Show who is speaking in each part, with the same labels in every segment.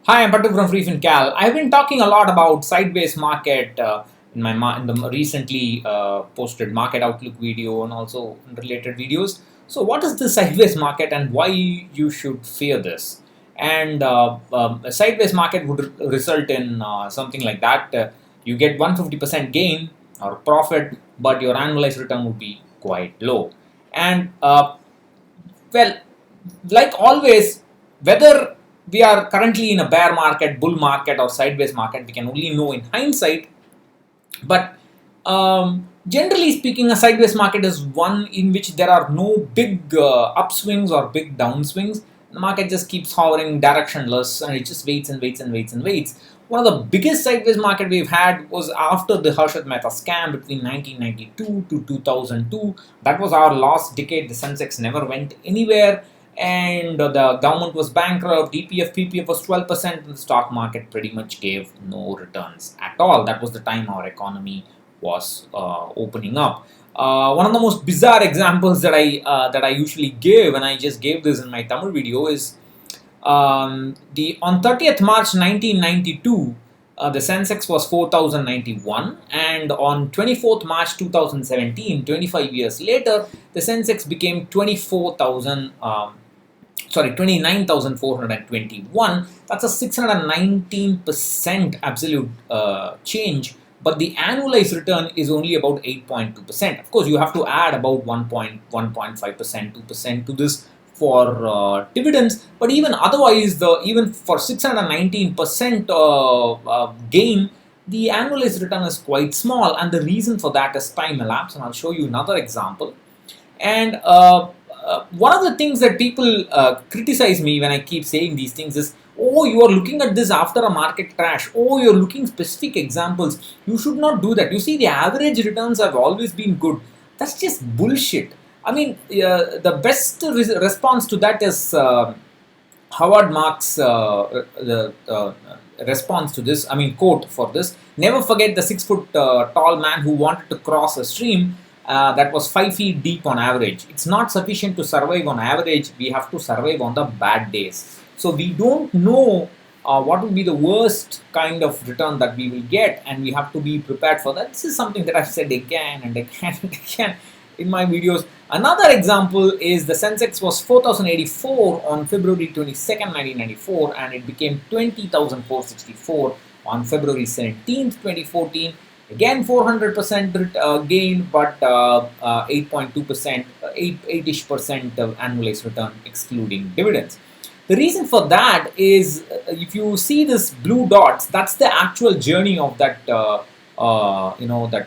Speaker 1: Hi, I'm Patu from freefincal. I've been talking a lot about sideways market in the recently posted market outlook video and also related videos. So, what is the sideways market and why you should fear this? And a sideways market would result in something like that. You get 150% gain or profit, but your annualized return would be quite low. And well, like always, whether we are currently in a bear market, bull market, or sideways market, we can only know in hindsight. But generally speaking, a sideways market is one in which there are no big upswings or big downswings. The market just keeps hovering directionless and it just waits and waits and waits and waits. One of the biggest sideways market we've had was after the Harshad Mehta scam between 1992 to 2002. That was our last decade. The Sensex never went anywhere and the government was bankrupt. EPF, PPF was 12%, and the stock market pretty much gave no returns at all. That was the time our economy was opening up. One of the most bizarre examples that I usually give, and I just gave this in my Tamil video, is the on 30th March 1992. The Sensex was 4,091, and on 24th March 2017, 25 years later, the Sensex became 29,421. That's a 619% absolute change, but the annualized return is only about 8.2%. Of course, you have to add about 1.5%, 2% to this for dividends, but even otherwise, even for 619% gain, the annualized return is quite small, and the reason for that is time elapse. And I'll show you another example. And one of the things that people criticize me when I keep saying these things is, oh, you are looking at this after a market crash. Oh, you're looking specific examples. You should not do that. You see, the average returns have always been good. That's just bullshit. I mean, the best response to that is Howard Marks' response to this. I mean, quote for this: "Never forget the 6 foot tall man who wanted to cross a stream that was 5 feet deep on average. It's not sufficient to survive on average. We have to survive on the bad days. So we don't know what will be the worst kind of return that we will get, and we have to be prepared for that." This is something that I've said again and again and again in my videos. Another example is the Sensex was 4,084 on February 22nd, 1994, and it became 20,464 on February 17th, 2014. Again, 400% gain, but 8.2%, 8-ish percent of annualized return excluding dividends. The reason for that is if you see this blue dots, that's the actual journey of that that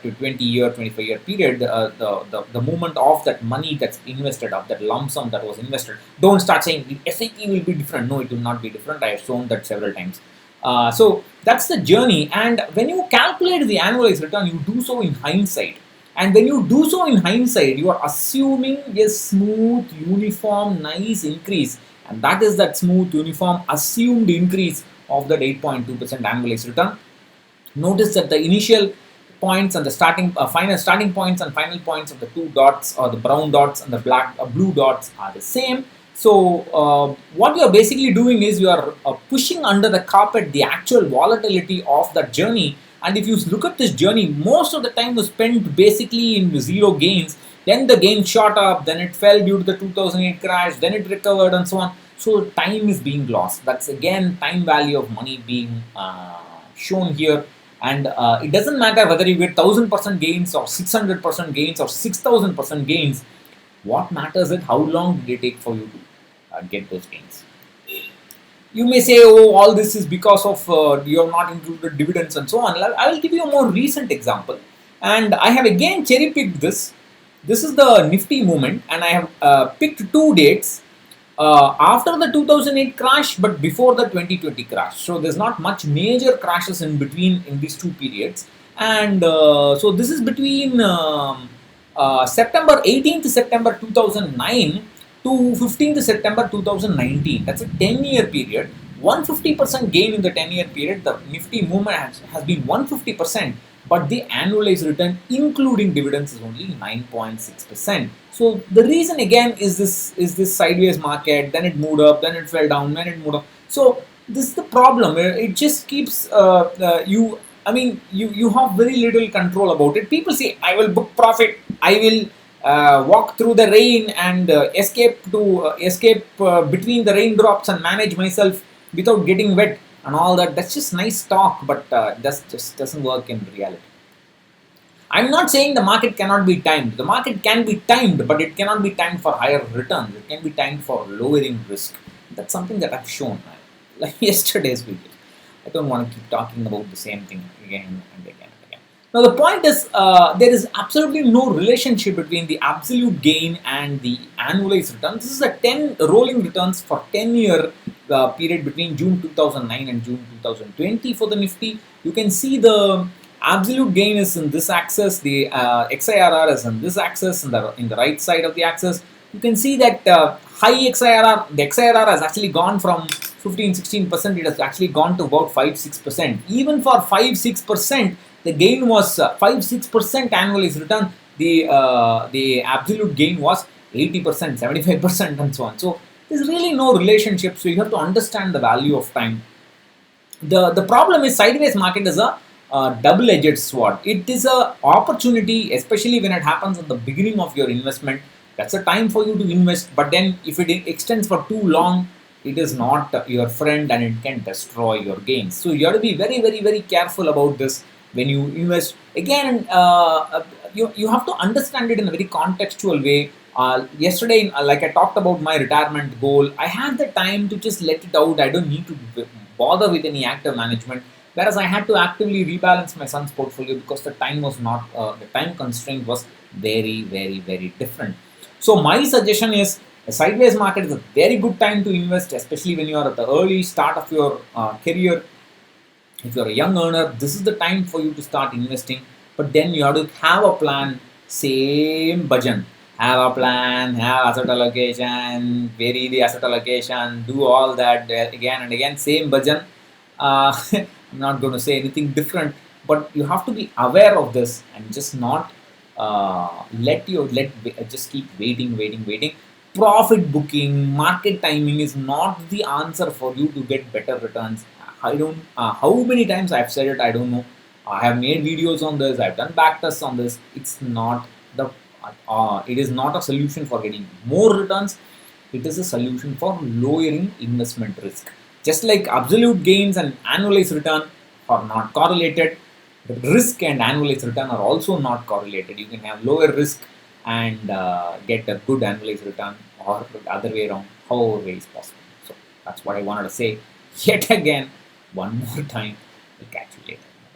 Speaker 1: 20-year, 25-year period, the movement of that money that's invested, of that lump sum that was invested. Don't start saying the SIP will be different. No, it will not be different. I have shown that several times. So that's the journey, and when you calculate the annualized return, you do so in hindsight. And when you do so in hindsight, you are assuming a smooth, uniform, nice increase, and that is that smooth, uniform, assumed increase of that 8.2% annualized return. Notice that the initial points and the final starting points and final points of the two dots, or the brown dots and the blue dots, are the same. So what you are basically doing is you are pushing under the carpet the actual volatility of that journey. And if you look at this journey, most of the time was spent basically in zero gains. Then the gain shot up, then it fell due to the 2008 crash, then it recovered, and so on. So time is being lost. That's again time value of money being shown here. And it doesn't matter whether you get 1,000% gains or 600% gains or 6,000% gains. What matters is how long did it take for you to get those gains. You may say, oh, all this is because of you have not included dividends and so on. I will give you a more recent example. And I have again cherry picked this. This is the Nifty movement, and I have picked two dates. After the 2008 crash, but before the 2020 crash. So there's not much major crashes in between in these two periods. And so this is between September 18th September 2009 to 15th September 2019. That's a 10-year period. 150% gain in the 10-year period. The Nifty movement has been 150%, but the annualized return including dividends is only 9.6%. So the reason again is this sideways market. Then it moved up, then it fell down, then it moved up. So This is the problem. It just keeps you. I mean, you have very little control about it. People say, "I will book profit. I will walk through the rain and escape between the raindrops and manage myself without getting wet and all that." That's just nice talk, but that just doesn't work in reality. I'm not saying the market cannot be timed. The market can be timed, but it cannot be timed for higher returns. It can be timed for lowering risk. That's something that I've shown, like yesterday's video. I don't want to keep talking about the same thing again and again and again. Now, the point is, there is absolutely no relationship between the absolute gain and the annualized return. This is a 10 rolling returns for 10-year period between June 2009 and June 2020 for the Nifty. You can see the absolute gain is in this axis, the XIRR is in this axis, in the right side of the axis. You can see that high XIRR, the XIRR has actually gone from 15-16%, it has actually gone to about 5-6%. Even for 5-6%, the gain was 5-6% annualized return. The absolute gain was 80%, 75%, and so on. So there's really no relationship. So you have to understand the value of time. The problem is sideways market is a double-edged sword. It is a opportunity, especially when it happens at the beginning of your investment. That's a time for you to invest. But then, if it extends for too long, it is not your friend and it can destroy your gains. So you have to be very, very, very careful about this when you invest. Again, you have to understand it in a very contextual way. Yesterday, like I talked about my retirement goal, I had the time to just let it out. I don't need to bother with any active management. Whereas I had to actively rebalance my son's portfolio because the time was not, the time constraint was very, very, very different. So my suggestion is a sideways market is a very good time to invest, especially when you are at the early start of your career. If you're a young earner, this is the time for you to start investing. But then you have to have a plan, same bhajan. Have a plan, have asset allocation, vary the asset allocation, do all that again and again, same bhajan. I'm not going to say anything different, but you have to be aware of this and just not just keep waiting. Profit booking, market timing is not the answer for you to get better returns. I don't. How many times I've said it, I don't know. I have made videos on this. I've done backtests on this. It's not the. It is not a solution for getting more returns. It is a solution for lowering investment risk. Just like absolute gains and annualized return are not correlated, risk and annualized return are also not correlated. You can have lower risk and get a good annualized return, or the other way around, however way is possible. So that's what I wanted to say. Yet again, one more time. We'll catch you later.